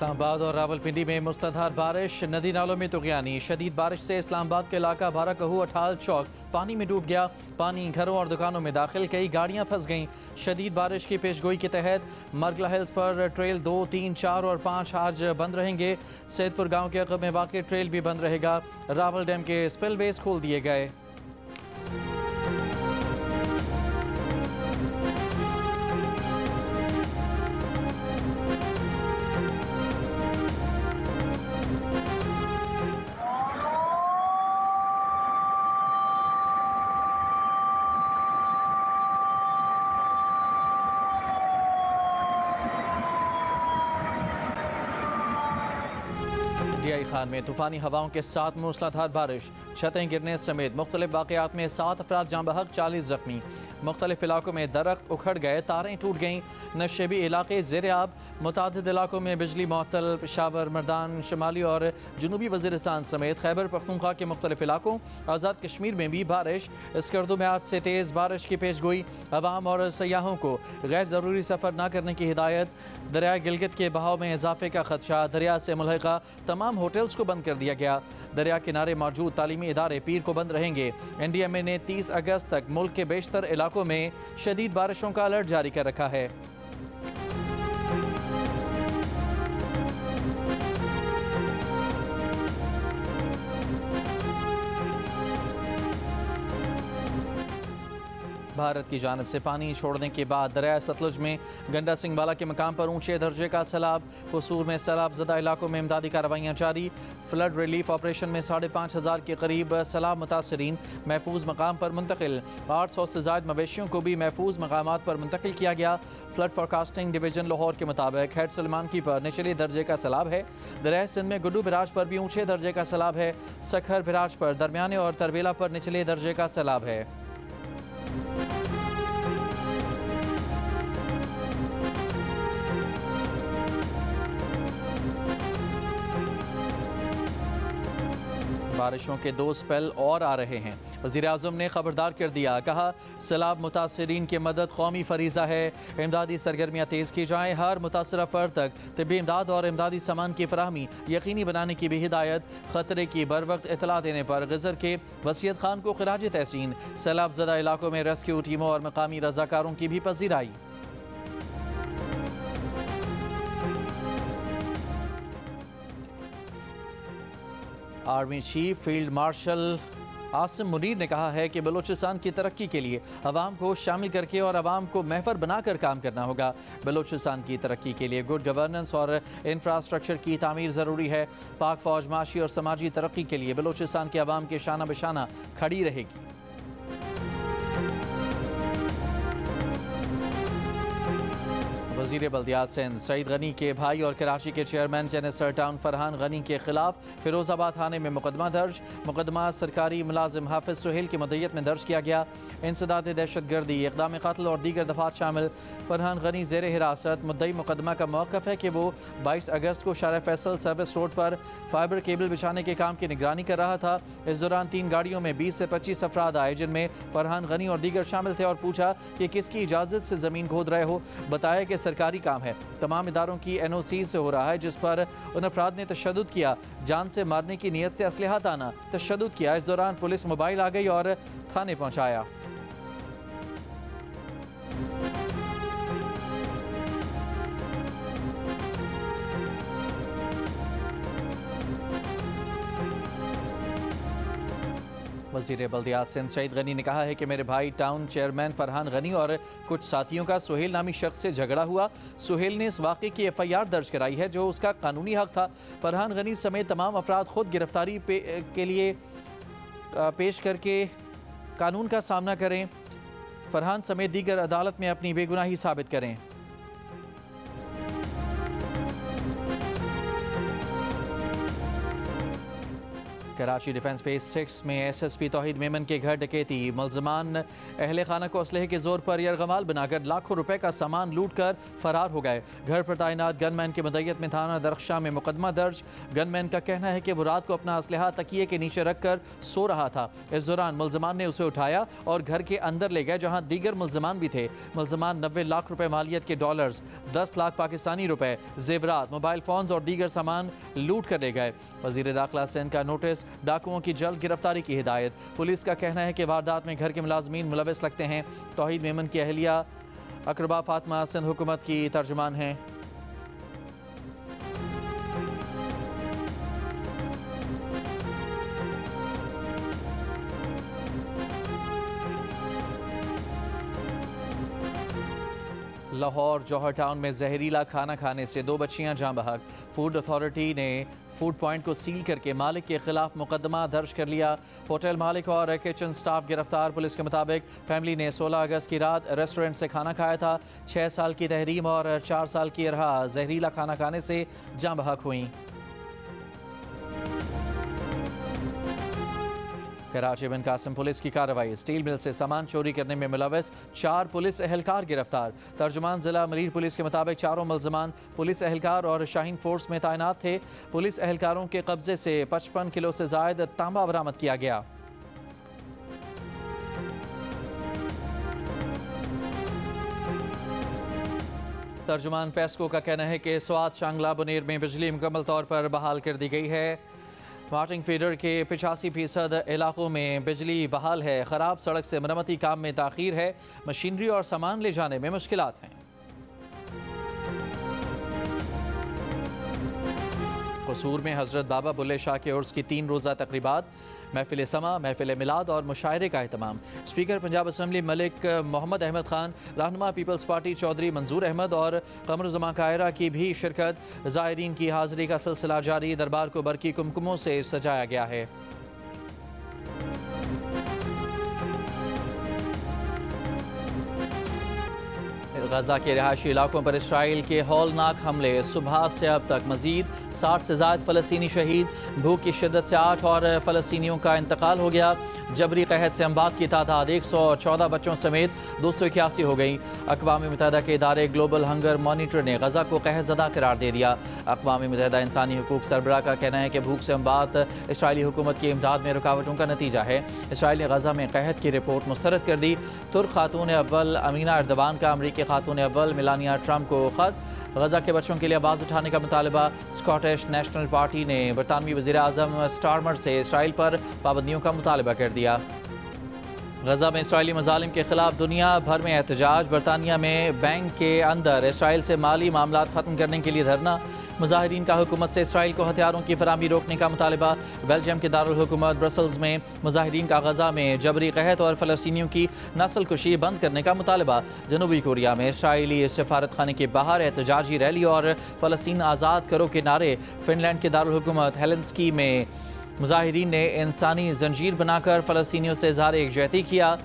इस्लामाबाद और रावलपिंडी में मूसलाधार बारिश, नदी नालों में तुग़यानी। शदीद बारिश से इस्लामाबाद का इलाका बारा कहू अठाल चौक पानी में डूब गया। पानी घरों और दुकानों में दाखिल, कई गाड़ियां फंस गईं। शदीद बारिश की पेशगोई के तहत मरगला हिल्स पर ट्रेल 2, 3, 4 और 5 आज बंद रहेंगे। सैदपुर गाँव के अक़ब में वाक़ ट्रेल भी बंद रहेगा। रावल डैम के स्पिलवेज खोल दिए गए। DI खान में तूफ़ानी हवाओं के साथ मूसलाधार बारिश, छतें गिरने समेत मुख्तलिफ वाक़यात में 7 अफराद जाँ बहक, 40 ज़ख्मी। मुख्तलिफ इलाकों में दरख्त उखड़ गए, तारें टूट गईं। नशेबी इलाके ज़ेर आब, मुतादिद इलाकों में बिजली मुअत्तल। पेशावर, मर्दान, शुमाली और जनूबी वज़ीरिस्तान समेत खैबर पख्तूनख्वा के मुख्तलिफ इलाकों, आज़ाद कश्मीर में भी बारिश। स्कर्दू में आज से तेज़ बारिश की पेशगोई। अवाम और सयाहों को गैर ज़रूरी सफ़र न करने की हिदायत। दरिया गिलगित के बहाव में इजाफे का खदशा, दरिया से मुल्हिका तमाम होटल्स को बंद कर दिया गया। दरिया किनारे मौजूद तालीमी इदारे पीर को बंद रहेंगे। NDMA ने 30 अगस्त तक मुल्क के बेशतर इलाकों में शदीद बारिशों का अलर्ट जारी कर रखा है। भारत की जानिब से पानी छोड़ने के बाद दरिया सतलुज में गंडा सिंह वाला के मकाम पर ऊंचे दर्जे का सैलाब। कसूर में सैलाब ज़दा इलाकों में इमदादी कार्रवाइयाँ जारी। फ्लड रिलीफ ऑपरेशन में 5,500 के करीब सैलाब मुतासरीन महफूज मकाम पर मुंतकिल। 800 से ज़ायद मवेशियों को भी महफूज मकामात पर मुंतकिल किया गया। फ्लड फोरकास्टिंग डिवीजन लाहौर के मुताबिक हेड सलमान की पर निचले दर्जे का सैलाब है। दरिया सिंध में गुड्डू बिराज पर भी ऊँचे दर्जे का सैलाब है। सखर बिराज पर दरमियाने और तरबेला पर निचले दर्जे का सैलाब है। बारिशों के 2 स्पेल और आ रहे हैं। वज़ीर-ए-आज़म ने खबरदार कर दिया, कहा सैलाब मुतासरीन की मदद कौमी फरीज़ा है। इमदादी सरगर्मियाँ तेज़ की जाएँ। हर मुतासरा फ़र्द तक तिब्बी इमदाद और इमदादी सामान की फराहमी यकीनी बनाने की भी हिदायत। ख़तरे की बर वक्त इतला देने पर गज़र के वसीयत खान को खिराज तहसीन। सैलाब ज़दा इलाकों में रेस्क्यू टीमों और मकामी रज़ाकारों की भी पज़ीराई। Army chief field marshal Asim Munir ने कहा है कि बलूचिस्तान की तरक्की के लिए अवाम को शामिल करके और अवाम को महफर बनाकर काम करना होगा। बलूचिस्तान की तरक्की के लिए गुड गवर्नेंस और इंफ्रास्ट्रक्चर की तामीर ज़रूरी है। पाक फ़ौज माशी और समाजी तरक्की के लिए बलूचिस्तान के अवाम के शाना बशाना खड़ी रहेगी। वज़ीर बल्दियात सिंध सईद गनी के भाई और कराची के चेयरमैन जेनेसर टाउन फरहान गनी के खिलाफ फिरोजाबाद थाने में मुकदमा दर्ज। मुकदमा सरकारी मुलाजिम हाफिज सुहेल की मुद्दत में दर्ज किया गया। इंसदाद दहशत गर्दी, इक़दाम कत्ल और दीगर दफात शामिल। फरहान गनी ज़ेर हिरासत। मुद्दई मुकदमा का मौक़िफ़ है कि वो 22 अगस्त को शारा फैसल सर्विस रोड पर फाइबर केबल बिछाने के काम की निगरानी कर रहा था। इस दौरान 3 गाड़ियों में 20 से 25 अफराद आए, जिनमें फरहान गनी और दीगर शामिल थे, और पूछा कि किसकी इजाज़त से ज़मीन खोद रहे हो। बताया कि सरकारी काम है, तमाम इदारों की NOC से हो रहा है, जिस पर उन अफराद ने तशद्दुद किया। जान से मारने की नीयत से असलहा ताना तशद्दुद किया। इस दौरान पुलिस मोबाइल आ गई और थाने पहुंचाया। वज़ीर बल्दियात सिंध सईद गनी ने कहा है कि मेरे भाई टाउन चेयरमैन फरहान गनी और कुछ साथियों का सुहेल नामी शख्स से झगड़ा हुआ। सुहेल ने इस वाक़े की FIR दर्ज कराई है, जो उसका कानूनी हक था। फरहान गनी समेत तमाम अफराद खुद गिरफ्तारी के लिए पेश करके कानून का सामना करें। फरहान समेत दीगर अदालत में अपनी बेगुनाही साबित करें। कराची डिफेंस फेज 6 में SSP तौहीद मेमन के घर डकैती। मुल्ज़िमान अहले खाना को असलहे के जोर पर यरगमाल बनाकर लाखों रुपए का सामान लूट कर फरार हो गए। घर पर तैनात गनमैन की मदय्यत में थाना दरख्शां में मुकदमा दर्ज। गनमैन का कहना है कि वो रात को अपना असलहा तकिए के नीचे रखकर सो रहा था। इस दौरान मुल्ज़िमान ने उसे उठाया और घर के अंदर ले गए, जहां दीगर मुल्ज़िमान भी थे। मुल्ज़िमान 90 लाख रुपए मालियत के डॉलर्स, 10 लाख पाकिस्तानी रुपए, जेवरात, मोबाइल फोन्स और दीगर सामान लूट कर ले गए। वज़ीर दाखिला सिंध का नोटिस, डाकुओं की जल्द गिरफ्तारी की हिदायत। पुलिस का कहना है कि वारदात में घर के मुलाजमीन मुलविस लगते हैं। तौहीद मेमन की अहलिया अकरबा फातिमा सिंध हुकूमत की तर्जुमान हैं। लाहौर जौहर टाउन में जहरीला खाना खाने से 2 बच्चियां जाँ बहक। फूड अथॉरिटी ने फूड पॉइंट को सील करके मालिक के खिलाफ मुकदमा दर्ज कर लिया। होटल मालिक और किचन स्टाफ गिरफ्तार। पुलिस के मुताबिक फैमिली ने 16 अगस्त की रात रेस्टोरेंट से खाना खाया था। 6 साल की तहरीम और 4 साल की इरहा जहरीला खाना खाने से जाँ बहक हुई। कराची बिन कासिम पुलिस की कार्रवाई। स्टील मिल से सामान चोरी करने में मुलविस 4 पुलिस एहलकार गिरफ्तार। तर्जुमान जिला मरीर पुलिस के मुताबिक चारों मुल्ज़िमान पुलिस एहलकार और शाहीन फोर्स में तैनात थे। पुलिस एहलकारों के कब्जे से 55 किलो से जायद तांबा बरामद किया गया। तर्जुमान पेस्को का कहना है कि स्वात शांगला बुनेर में बिजली मुकम्मल तौर पर बहाल कर दी गई है। वाटिंग फीडर के 85% इलाकों में बिजली बहाल है। ख़राब सड़क से मरम्मती काम में ताख़ीर है। मशीनरी और सामान ले जाने में मुश्किलात हैं। कसूर में हज़रत बाबा बुल्ले शाह के उर्स की 3 रोज़ा तक़रीबात, महफिल समा, महफिल मिलाद और मुशायरे का एहतमाम। स्पीकर पंजाब असम्बली मलिक मोहम्मद अहमद खान, रहनुमा पीपल्स पार्टी चौधरी मंजूर अहमद और कमरुज़्ज़मा कायरा की भी शिरकत। ज़ायरीन की हाज़िरी का सिलसिला जारी। दरबार को बरकी कुमकुमों से सजाया गया है। गजा के रिहायशी इलाकों पर इसराइल के हौलनाक हमले। सुबह से अब तक मजीद 60 से ज़ायद फ़लस्तीनी शहीद। भूख की शिद्दत से 8 और फ़लस्तीनियों का इंतकाल हो गया। जबरी कहत से अमवात की तादाद 114 बच्चों समेत 281 हो गई। अक़वाम मुत्तहिदा के इदारे ग्लोबल हंगर मॉनिटर ने गजा को कहरज़दा करार दे दिया। अक़वाम मुत्तहिदा इंसानी हकूक़ सरबराह का कहना है कि भूख से अमवात इसराइली हुकूमत की इमदाद में रुकावटों का नतीजा है। इसराइल ने गजा में कहत की रिपोर्ट मुस्तरद कर दी। तुर्क खातून अव्वल अमीना अर्दवान का अमरीकी खातून अव्वल मेलानिया ट्रंप को ख़त। गजा के बच्चों के लिए आवाज़ उठाने का मुतालबा। स्कॉटिश नेशनल पार्टी ने बरतानवी वज़ीर आज़म स्टारमर से इसराइल पर पाबंदियों का मुतालबा कर दिया। गजा में इसराइली मज़ालिम के खिलाफ दुनिया भर में एहतजाज। बरतानिया में बैंक के अंदर इसराइल से माली मामलात ख़त्म करने के लिए धरना। मुजाहिरीन का हुकूमत से इसराइल को हथियारों की फराहमी रोकने का मुतालबा। बेल्जियम के दारुल हुकूमत ब्रसल्स में मुजाहिरीन का गजा में जबरी कहत और फ़लस्तीनियों की नस्ल कुशी बंद करने का मुतालबा। जनूबी कोरिया में इसराइली सफारत खाने के बाहर एहतजाजी रैली और फ़लस्तीन आज़ाद करो के नारे। फिनलैंड के दारुल हुकूमत हेलेंस्की में मुजाहिरीन ने इंसानी जंजीर बनाकर फ़लस्तीनियों से इज़हार एकजुहती किया।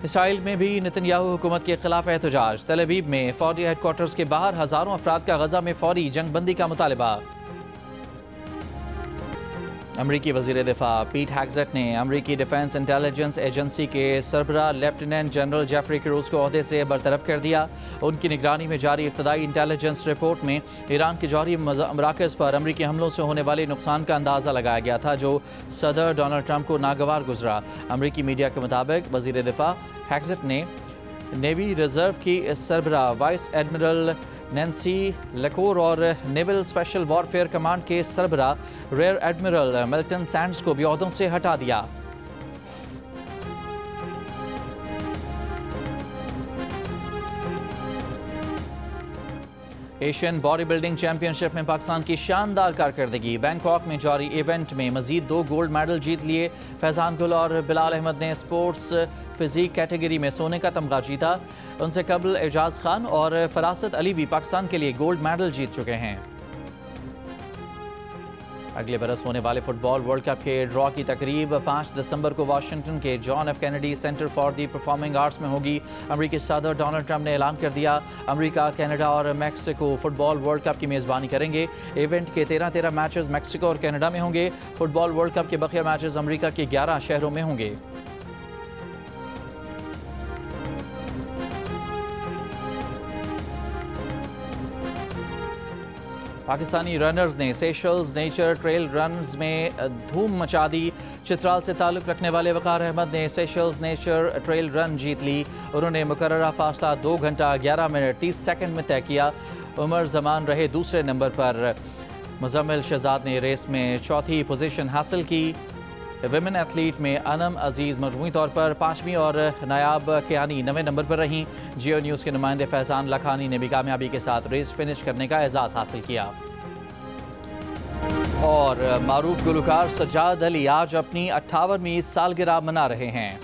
इसराइल में भी नेतन्याहू हुकूमत के खिलाफ एहतजाज। तेल अवीव में फौजी हेडक्वार्टर्स के बाहर हज़ारों अफराद का गजा में फौरी जंगबंदी का मुतालबा। अमरीकी वज़ीर दिफा पीट हेग्सेट ने अमरीकी डिफेंस इंटेलिजेंस एजेंसी के सरबराह लेफ्टिनेंट जनरल जेफरी क्रूज को ओहदे से बरतरफ कर दिया। उनकी निगरानी में जारी इब्तदाई इंटेलिजेंस रिपोर्ट में ईरान के जौहरी मराकज़ पर अमरीकी हमलों से होने वाले नुकसान का अंदाज़ा लगाया गया था, जो सदर डोनाल्ड ट्रंप को नागवार गुजरा। अमरीकी मीडिया के मुताबिक वज़ीर दिफा हेग्सेट ने नेवी रिजर्व की सरबराह वाइस एडमिरल नैन्सी लेकोर और नेवल स्पेशल वॉरफेयर कमांड के सरबराह रेयर एडमिरल मिल्टन सैंड्स को भी ओहदों से हटा दिया। एशियन बॉडी बिल्डिंग चैंपियनशिप में पाकिस्तान की शानदार कारकर्दगी। बैंकॉक में जारी इवेंट में मजीद 2 गोल्ड मेडल जीत लिए। फैजान गुल और बिलाल अहमद ने स्पोर्ट्स फिजिक कैटेगरी में सोने का तमगा जीता। उनसे कबल एजाज खान और फरासत अली भी पाकिस्तान के लिए गोल्ड मेडल जीत चुके हैं। अगले बरस होने वाले फुटबॉल वर्ल्ड कप के ड्रॉ की तकरीब 5 दिसंबर को वाशिंगटन के John F Kennedy centre for the performing arts में होगी। अमेरिकी सदर डोनाल्ड ट्रंप ने ऐलान कर दिया, अमेरिका, कनाडा और मैक्सिको फुटबॉल वर्ल्ड कप की मेज़बानी करेंगे। इवेंट के 13 मैचेस मैक्सिको और कनाडा में होंगे। फुटबॉल वर्ल्ड कप के बकिया मैचेस अमेरिका के 11 शहरों में होंगे। पाकिस्तानी रनर्स ने सेशल्स नेचर ट्रेल रन्स में धूम मचा दी। चित्राल से ताल्लुक़ रखने वाले वकार अहमद ने सेशल्स नेचर ट्रेल रन जीत ली। उन्होंने मुकर्ररा फासला 2 घंटा 11 मिनट 30 सेकंड में तय किया। उमर जमान रहे दूसरे नंबर पर। मुजम्मिल शहजाद ने रेस में चौथी पोजीशन हासिल की। विमेन एथलीट में अनम अजीज़ मजमूई तौर पर 5वीं और नायाब कियानी 9वें नंबर पर रहीं। जियो न्यूज़ के नुमाइंदे फैज़ान लखानी ने भी कामयाबी के साथ रेस फिनिश करने का एजाज़ हासिल किया। और मारूफ गुलकार सज्जाद अली आज अपनी 58वीं सालगिरह मना रहे हैं।